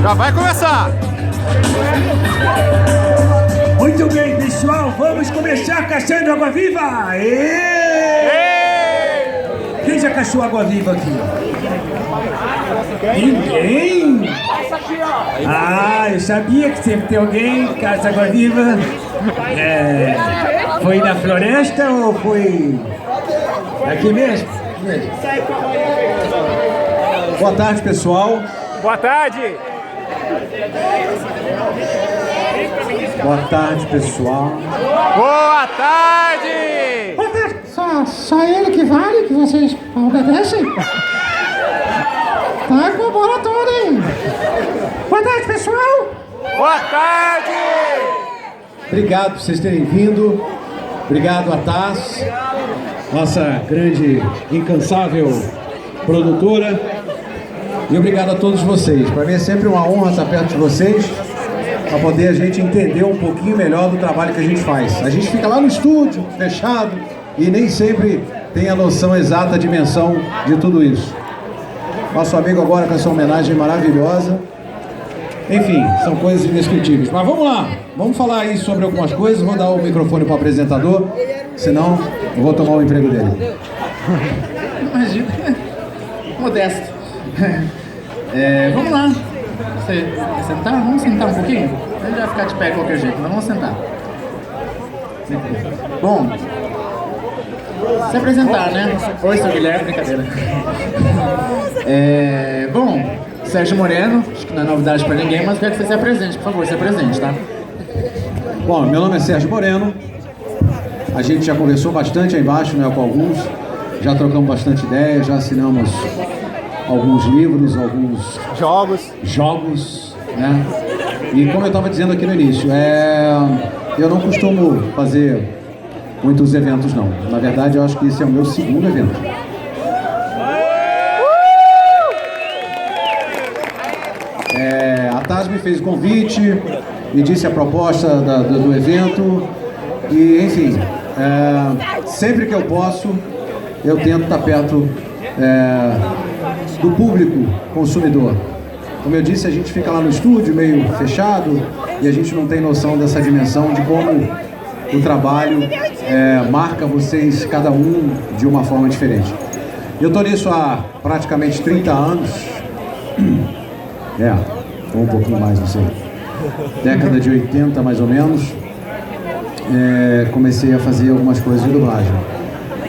Já vai começar! Muito bem, pessoal, vamos começar caçando água viva! Quem já caçou água viva aqui? Ninguém? Ah, eu sabia que sempre tem alguém que caça água viva. Foi na floresta ou foi aqui mesmo? Boa tarde, pessoal. Boa tarde! Boa tarde, pessoal. Boa tarde! Boa tarde. Só ele que vale, que vocês obedecem? Tá com a bola toda, hein? Boa tarde, pessoal. Boa tarde! Obrigado por vocês terem vindo. Obrigado a Taz, nossa grande, incansável produtora. E obrigado a todos vocês. Para mim é sempre uma honra estar perto de vocês, para poder a gente entender um pouquinho melhor do trabalho que a gente faz. A gente fica lá no estúdio, fechado, e nem sempre tem a noção exata, a dimensão de tudo isso. Nosso amigo agora com essa homenagem maravilhosa. Enfim, são coisas indescritíveis. Mas vamos lá, vamos falar aí sobre algumas coisas. Vou dar o microfone para o apresentador, senão eu vou tomar o emprego dele. Imagina, modesto. Vamos lá. Você quer sentar? Vamos sentar um pouquinho? A gente vai ficar de pé de qualquer jeito, mas vamos sentar. Bom, se apresentar, né? Oi, sou o Guilherme, brincadeira. Bom, Sérgio Moreno, acho que não é novidade pra ninguém, mas eu quero que você se apresente, por favor, se apresente, tá? Bom, meu nome é Sérgio Moreno. A gente já conversou bastante aí embaixo, né, com alguns. Já trocamos bastante ideia, já assinamos alguns livros, alguns jogos, né? E como eu estava dizendo aqui no início, eu não costumo fazer muitos eventos, não. Na verdade, eu acho que esse é o meu segundo evento. A Taz me fez o convite, me disse a proposta do evento e, enfim, sempre que eu posso, eu tento estar perto do público consumidor. Como eu disse, a gente fica lá no estúdio meio fechado e a gente não tem noção dessa dimensão de como o trabalho marca vocês, cada um, de uma forma diferente. Eu estou nisso há praticamente 30 anos. Ou um pouquinho mais, não sei. Década de 80, mais ou menos. Comecei a fazer algumas coisas de dublagem.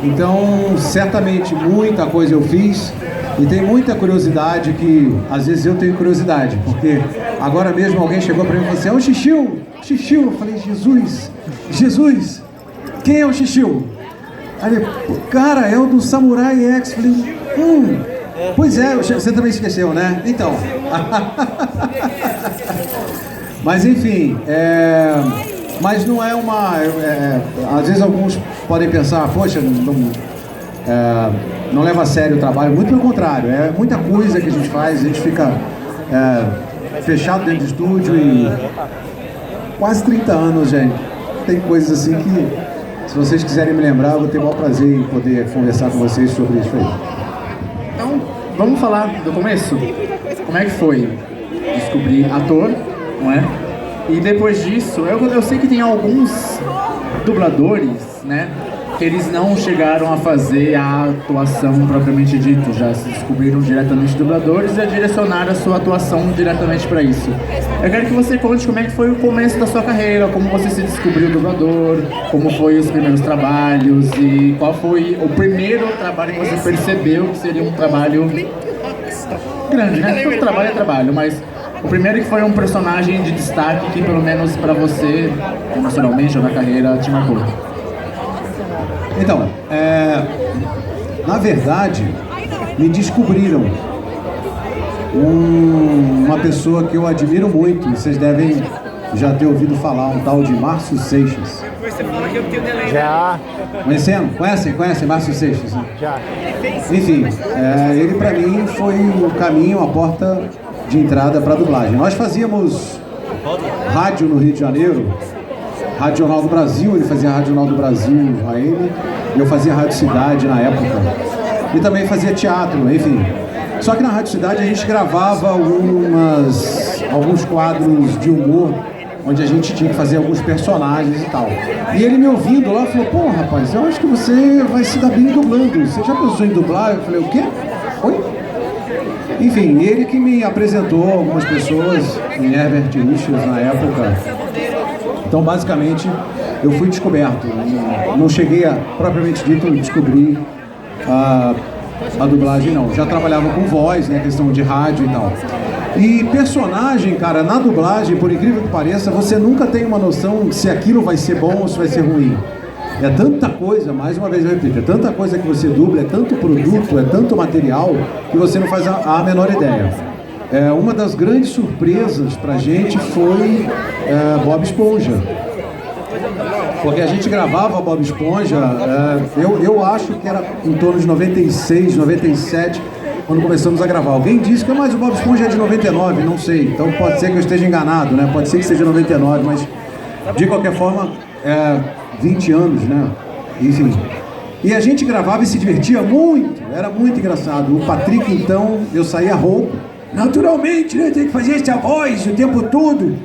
Então, certamente, muita coisa eu fiz e tem muita curiosidade que, às vezes, eu tenho curiosidade, porque agora mesmo alguém chegou para mim e falou assim: é o Xixiu, Xixiu. Eu falei: Jesus, quem é o Xixiu? Aí ele: cara, é o do Samurai X. Eu falei: pois é, você também esqueceu, né? Então. Mas, enfim, mas não é uma... às vezes alguns podem pensar: poxa, não leva a sério o trabalho. Muito pelo contrário, é muita coisa que a gente faz, a gente fica fechado dentro do estúdio e quase 30 anos, gente. Tem coisas assim que, se vocês quiserem me lembrar, eu vou ter o maior prazer em poder conversar com vocês sobre isso aí. Então, vamos falar do começo. Como é que foi descobrir ator, não é? E depois disso, eu sei que tem alguns dubladores, né, que eles não chegaram a fazer a atuação propriamente dito, já se descobriram diretamente dubladores e direcionaram a sua atuação diretamente para isso. Eu quero que você conte como é que foi o começo da sua carreira, como você se descobriu dublador, como foi os primeiros trabalhos e qual foi o primeiro trabalho que você percebeu que seria um trabalho grande, né? Todo trabalho é trabalho, mas o primeiro que foi um personagem de destaque que, pelo menos para você, emocionalmente ou na carreira, te marcou. Então, na verdade, me descobriram uma pessoa que eu admiro muito, vocês devem já ter ouvido falar, um tal de Márcio Seixas. Já. Conhecem Márcio Seixas? Né? Já. Enfim, ele para mim foi o caminho, a porta de entrada para a dublagem. Nós fazíamos rádio no Rio de Janeiro, Rádio Jornal do Brasil, ele fazia Rádio Jornal do Brasil, AM, e eu fazia Rádio Cidade na época. E também fazia teatro, enfim. Só que na Rádio Cidade a gente gravava alguns quadros de humor, onde a gente tinha que fazer alguns personagens e tal. E ele me ouvindo lá falou, pô, rapaz, eu acho que você vai se dar bem dublando. Você já pensou em dublar? Eu falei, o quê? Oi? Enfim, ele que me apresentou algumas pessoas, em Herbert Richards na época. Então, basicamente, eu fui descoberto. Não cheguei a, propriamente dito, descobrir a dublagem, não. Já trabalhava com voz, né, questão de rádio e tal. E personagem, cara, na dublagem, por incrível que pareça, você nunca tem uma noção se aquilo vai ser bom ou se vai ser ruim. É tanta coisa, mais uma vez eu repito, é tanta coisa que você dubla, é tanto produto, é tanto material, que você não faz a menor ideia. Uma das grandes surpresas pra gente foi Bob Esponja. Porque a gente gravava Bob Esponja, eu acho que era em torno de 96, 97, quando começamos a gravar. Alguém disse que mas o Bob Esponja é de 99, não sei. Então pode ser que eu esteja enganado, né? Pode ser que seja 99, mas de qualquer forma, 20 anos, né? Enfim. E a gente gravava e se divertia muito, era muito engraçado. O Patrick, então, eu saía rouco. Naturalmente, né? Tem que fazer essa voz o tempo todo.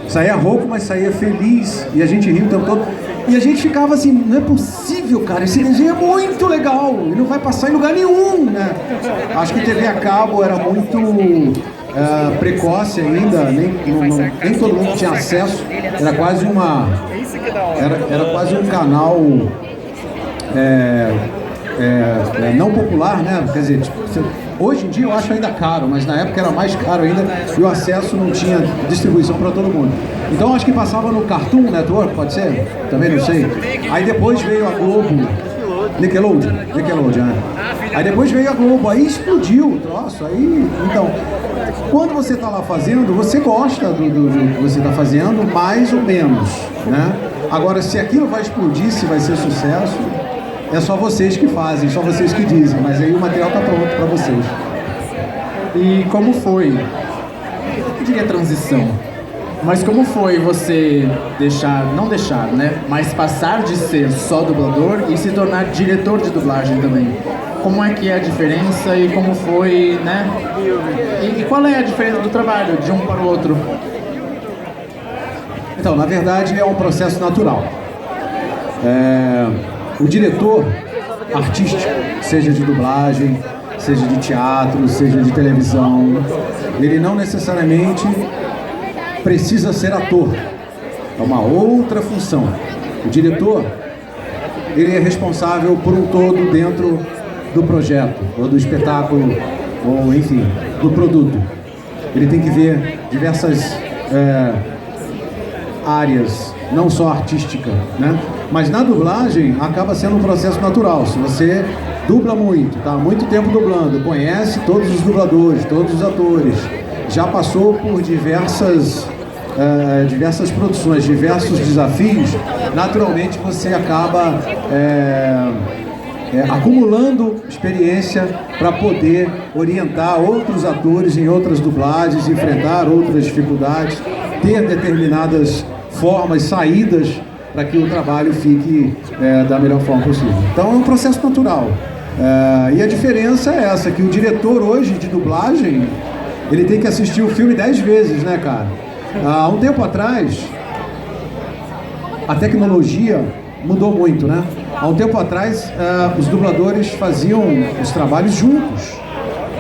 Saía rouco, mas saía feliz. E a gente ria o tempo todo. E a gente ficava assim, não é possível, cara, esse desenho é muito legal. E não vai passar em lugar nenhum, né? Acho que TV a cabo era muito precoce ainda, nem todo mundo tinha acesso. Era quase era quase um canal não popular, né? Quer dizer, hoje em dia eu acho ainda caro, mas na época era mais caro ainda e o acesso não tinha distribuição para todo mundo. Então acho que passava no Cartoon Network, pode ser? Também não sei. Aí depois veio a Globo, Nickelodeon, né? Aí depois veio a Globo, aí explodiu o troço, aí... Então, quando você está lá fazendo, você gosta do que você está fazendo, mais ou menos, né? Agora, se aquilo vai explodir, se vai ser sucesso, é só vocês que fazem, só vocês que dizem, mas aí o material está pronto para vocês. E como foi? Eu diria transição. Mas como foi você não deixar, né? Mas passar de ser só dublador e se tornar diretor de dublagem também? Como é que é a diferença e como foi, né? E qual é a diferença do trabalho de um para o outro? Então, na verdade, é um processo natural. O diretor artístico, seja de dublagem, seja de teatro, seja de televisão, ele não necessariamente precisa ser ator. É uma outra função. O diretor, ele é responsável por um todo dentro do projeto, ou do espetáculo, ou enfim, do produto. Ele tem que ver diversas áreas, não só artística, né? Mas na dublagem acaba sendo um processo natural. Se você dubla muito, tá há muito tempo dublando, conhece todos os dubladores, todos os atores, já passou por diversas produções, diversos desafios, naturalmente você acaba acumulando experiência para poder orientar outros atores em outras dublagens, enfrentar outras dificuldades, ter determinadas formas, saídas para que o trabalho fique da melhor forma possível. Então é um processo natural. E a diferença é essa, que o diretor hoje de dublagem, ele tem que assistir o filme 10 vezes, né, cara? Há um tempo atrás, a tecnologia mudou muito, né? Há um tempo atrás, os dubladores faziam os trabalhos juntos.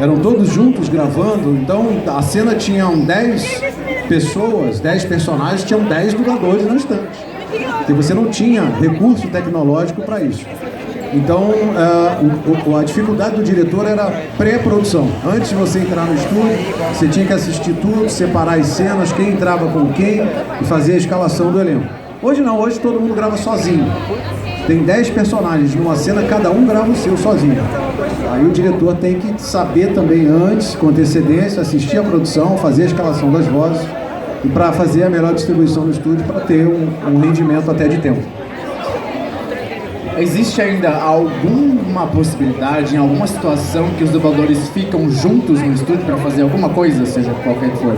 Eram todos juntos gravando, então a cena tinha 10 pessoas, 10 personagens, tinham 10 dubladores na estante. Porque você não tinha recurso tecnológico para isso. Então, a dificuldade do diretor era pré-produção. Antes de você entrar no estúdio, você tinha que assistir tudo, separar as cenas, quem entrava com quem e fazer a escalação do elenco. Hoje não, hoje todo mundo grava sozinho. Tem 10 personagens numa cena, cada um grava o seu sozinho. Aí o diretor tem que saber também antes, com antecedência, assistir a produção, fazer a escalação das vozes e para fazer a melhor distribuição no estúdio para ter um rendimento até de tempo. Existe ainda alguma possibilidade, em alguma situação, que os dubladores ficam juntos no estúdio para fazer alguma coisa, seja qualquer que for?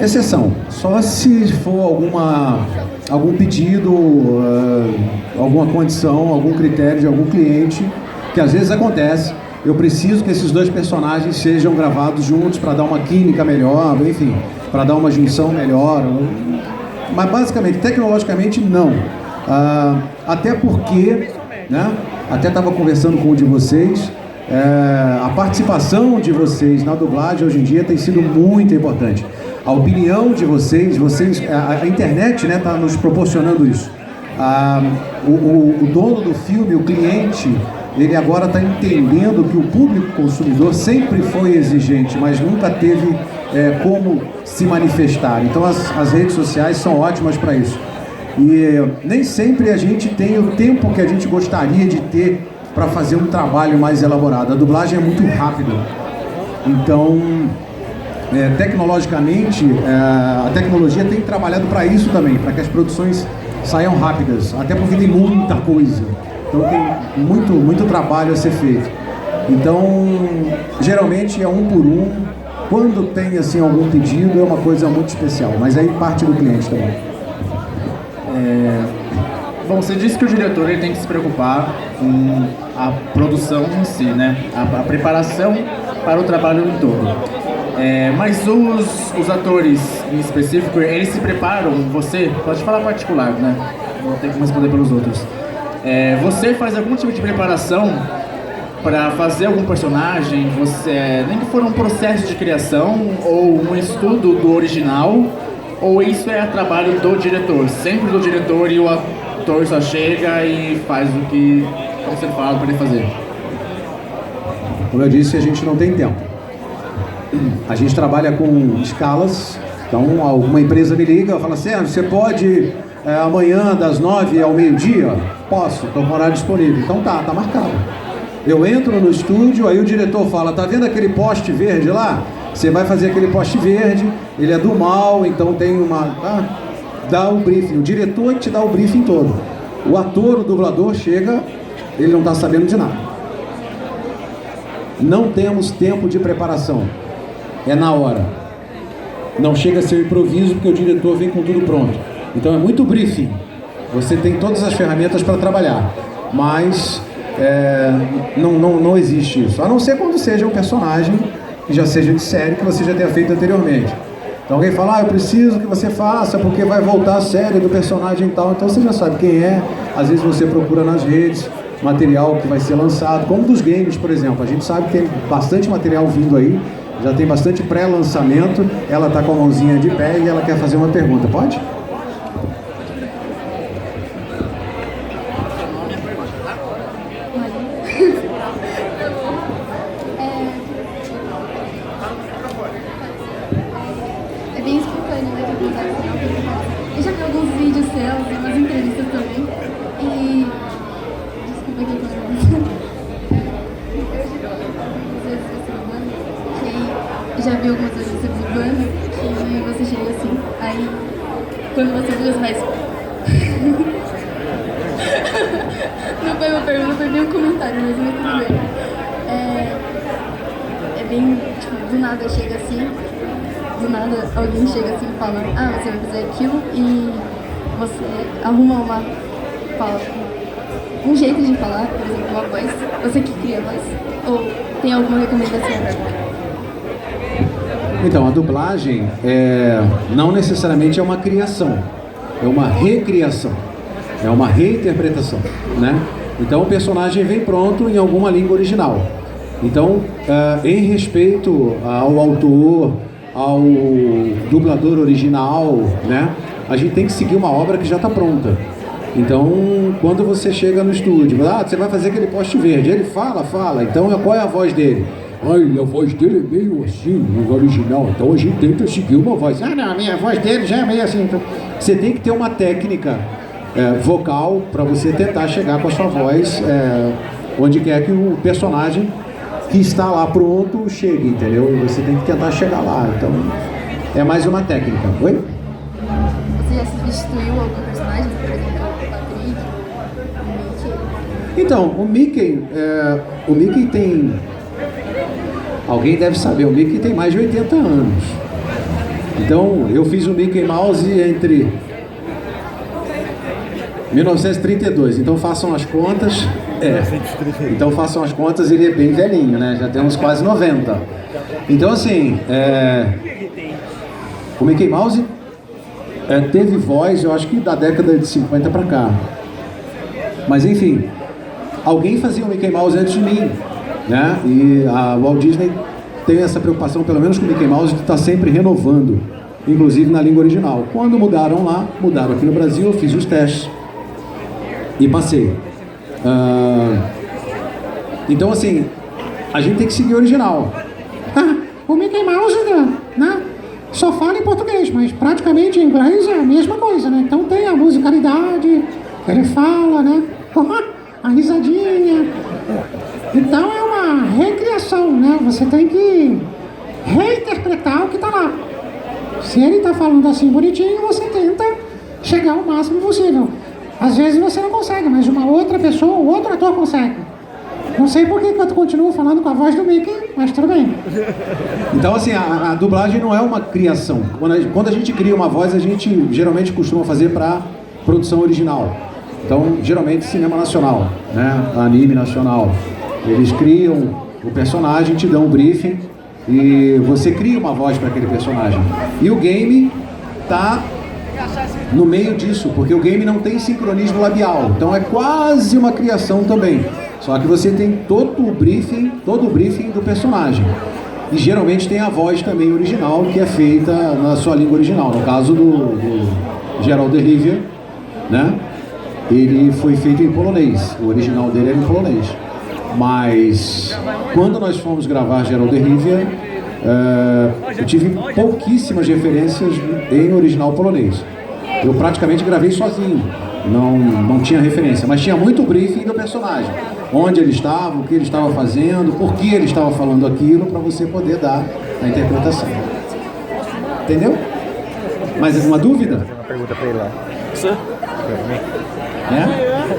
Exceção. Só se for algum pedido, alguma condição, algum critério de algum cliente, que às vezes acontece, eu preciso que esses dois personagens sejam gravados juntos para dar uma química melhor, enfim, para dar uma junção melhor. Mas basicamente, tecnologicamente, não. Até porque, né, até estava conversando com um de vocês, a participação de vocês na dublagem hoje em dia tem sido muito importante. A opinião de vocês, a internet, né, está nos proporcionando isso. O dono do filme, o cliente, ele agora está entendendo que o público consumidor sempre foi exigente, mas nunca teve como se manifestar. Então as redes sociais são ótimas para isso. E nem sempre a gente tem o tempo que a gente gostaria de ter para fazer um trabalho mais elaborado. A dublagem é muito rápida. Então, tecnologicamente, a tecnologia tem trabalhado para isso também, para que as produções saiam rápidas, até porque tem muita coisa. Então tem muito trabalho a ser feito. Então, geralmente é um por um. Quando tem assim algum pedido, é uma coisa muito especial, mas aí parte do cliente também. Bom, você disse que o diretor ele tem que se preocupar com a produção em si, né? A preparação para o trabalho em todo. Mas os atores em específico, eles se preparam, você pode falar particular, né? Vou ter que responder pelos outros. Você faz algum tipo de preparação para fazer algum personagem? Nem que for um processo de criação ou um estudo do original, ou isso é trabalho do diretor? Sempre do diretor e o ator só chega e faz o que você fala para ele fazer? Como eu disse, a gente não tem tempo. A gente trabalha com escalas. Então, alguma empresa me liga e fala: Sérgio, você pode amanhã das 9 ao meio-dia? Posso, estou com horário disponível. Então tá marcado. Eu entro no estúdio, aí o diretor fala: tá vendo aquele poste verde lá? Você vai fazer aquele poste verde, ele é do mal, então tem uma... dá o briefing, o diretor te dá o briefing todo. O ator, o dublador chega, ele não está sabendo de nada. Não temos tempo de preparação, é na hora. Não chega a ser improviso, porque o diretor vem com tudo pronto. Então é muito briefing. Você tem todas as ferramentas para trabalhar, mas não existe isso. A não ser quando seja um personagem que já seja de série, que você já tenha feito anteriormente. Então alguém fala: eu preciso que você faça, porque vai voltar a série do personagem e tal. Então você já sabe quem é. Às vezes você procura nas redes material que vai ser lançado, como dos games, por exemplo. A gente sabe que tem bastante material vindo aí, já tem bastante pré-lançamento. Ela está com a mãozinha de pé e ela quer fazer uma pergunta. Pode? É bem espontâneo, né? Eu já vi alguns vídeos seus e umas entrevistas também. E... desculpa aqui com eu já vi algumas vezes você dublando que você chega assim, aí quando você dubla você faz... Não foi uma pergunta, foi bem um comentário mesmo, mas tudo bem. É bem, tipo, do nada chega assim, do nada alguém chega assim e fala: você vai fazer aquilo, e você arruma um jeito de falar, por exemplo, uma voz, você que cria a voz, ou tem alguma recomendação? Então, a dublagem não necessariamente é uma criação, é uma recriação, é uma reinterpretação, né? Então o personagem vem pronto em alguma língua original. Então, em respeito ao autor, ao dublador original, né, a gente tem que seguir uma obra que já está pronta. Então, quando você chega no estúdio, você vai fazer aquele poste verde, ele fala, então qual é a voz dele? A voz dele é meio assim, no original, então a gente tenta seguir uma voz. Não, a minha voz dele já é meio assim. Então, você tem que ter uma técnica vocal para você tentar chegar com a sua voz onde quer que o personagem que está lá pronto chegue, entendeu? E você tem que tentar chegar lá. Então, é mais uma técnica. Oi? Você já substituiu algum personagem, por exemplo, o Patrick, o Mickey? Então, o Mickey tem... Alguém deve saber, o Mickey tem mais de 80 anos. Então, eu fiz o Mickey Mouse entre 1932, então façam as contas. Então façam as contas, ele é bem velhinho, né? Já temos quase 90. Então assim, o Mickey Mouse teve voz, eu acho que da década de 50 para cá. Mas enfim, alguém fazia o Mickey Mouse antes de mim, né? E a Walt Disney tem essa preocupação, pelo menos com o Mickey Mouse, de estar sempre renovando, inclusive na língua original. Quando mudaram lá, mudaram aqui no Brasil, eu fiz os testes e passei. Então assim, a gente tem que seguir o original. O Mickey Mouse, né, só fala em português, mas praticamente em inglês é a mesma coisa, né? Então tem a musicalidade, ele fala, né? A risadinha. Então é uma recriação, né? Você tem que reinterpretar o que tá lá. Se ele tá falando assim bonitinho, você tenta chegar ao máximo possível. Às vezes você não consegue, mas uma outra pessoa, um outro ator consegue. Não sei por que eu continuo falando com a voz do Mickey, mas tudo bem. Então assim, a dublagem não é uma criação. Quando a gente cria uma voz, a gente geralmente costuma fazer para produção original. Então, geralmente cinema nacional, né? Anime nacional. Eles criam o personagem, te dão um briefing e você cria uma voz para aquele personagem. E o game tá no meio disso, porque o game não tem sincronismo labial. Então é quase uma criação também. Só que você tem todo o briefing do personagem. E geralmente tem a voz também original, que é feita na sua língua original. No caso do Geralt de Rivia, né? Ele foi feito em polonês. O original dele era em polonês. Mas quando nós fomos gravar Geralt de Rivia, eu tive pouquíssimas referências em original polonês. Eu praticamente gravei sozinho. Não tinha referência, mas tinha muito briefing do personagem. Onde ele estava, o que ele estava fazendo, por que ele estava falando aquilo, para você poder dar a interpretação. Entendeu? Mais alguma dúvida? Uma pergunta para ele lá.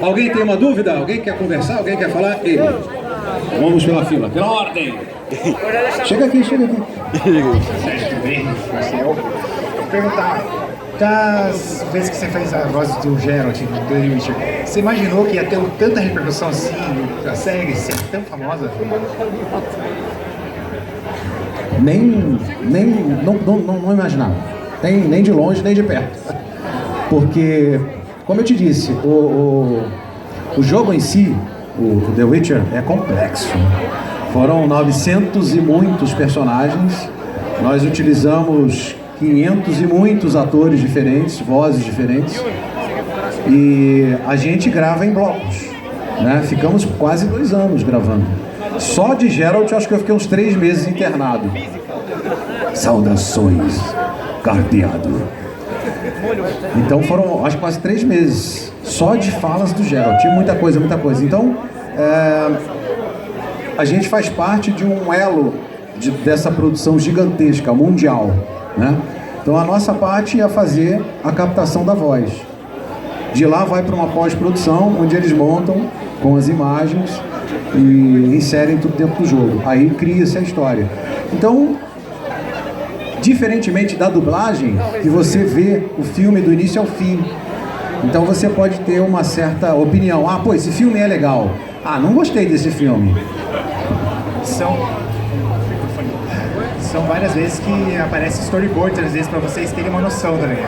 Alguém tem uma dúvida? Alguém quer conversar? Alguém quer falar? Ele. Vamos pela fila, pela ordem. Chega aqui. Tudo bem, Marcel? Vou perguntar, das vezes que você fez a voz do Geralt, do The Witcher, você imaginou que ia ter tanta repercussão assim, a série ser tão famosa? Não imaginava. Nem de longe, nem de perto. Porque, como eu te disse, o jogo em si, o The Witcher, é complexo. Foram 900 e muitos personagens. Nós utilizamos 500 e muitos atores diferentes, vozes diferentes. E a gente grava em blocos, né? Ficamos quase 2 anos gravando. Só de Geralt, acho que eu fiquei uns 3 meses internado. Saudações, carpeado. Então foram, acho que quase 3 meses. Só de falas do Geralt. Muita coisa. Então, a gente faz parte de um elo dessa produção gigantesca, mundial, né? Então a nossa parte é fazer a captação da voz. De lá vai para uma pós-produção, onde eles montam com as imagens e inserem tudo dentro do jogo. Aí cria-se a história. Então, diferentemente da dublagem, que você vê o filme do início ao fim. Então você pode ter uma certa opinião. Pô, esse filme é legal. Não gostei desse filme. São várias vezes que aparece storyboard, às vezes, para vocês terem uma noção também.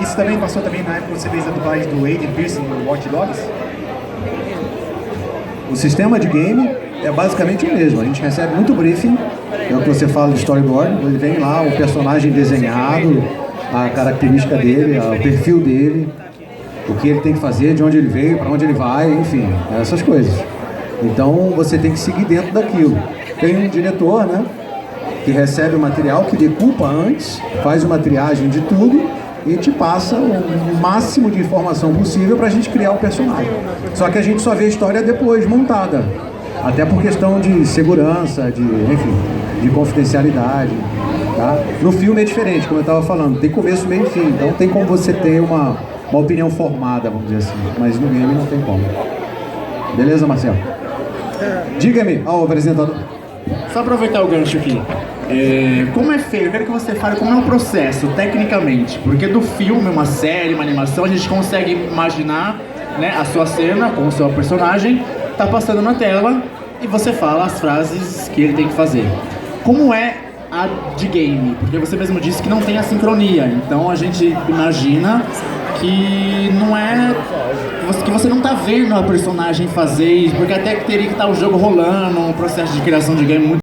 Isso também passou também na época que você fez a dublagem do Aiden Pearson no Watch Dogs? O sistema de game é basicamente o mesmo. A gente recebe muito briefing, é o que você fala do storyboard. Ele vem lá, o personagem desenhado, a característica dele, o perfil dele, o que ele tem que fazer, de onde ele veio, para onde ele vai, enfim, essas coisas. Então você tem que seguir dentro daquilo. Tem um diretor, né, que recebe o material, que decupa antes, faz uma triagem de tudo e te passa o máximo de informação possível para a gente criar o personagem. Só que a gente só vê a história depois, montada. Até por questão de segurança, de confidencialidade. Tá? No filme é diferente, como eu estava falando, tem começo, meio e fim. Então tem como você ter uma opinião formada, vamos dizer assim. Mas no game não tem como. Beleza, Marcelo? Diga-me, ao apresentador. Só aproveitar o gancho aqui. Como é feito? Eu quero que você fale como é o processo, tecnicamente. Porque do filme, uma série, uma animação, a gente consegue imaginar, né, a sua cena com o seu personagem, tá passando na tela e você fala as frases que ele tem que fazer. Como é a de game? Porque você mesmo disse que não tem a sincronia, então a gente imagina que não é... que você não tá vendo a personagem fazer, porque até que teria que estar o jogo rolando, um processo de criação de game muito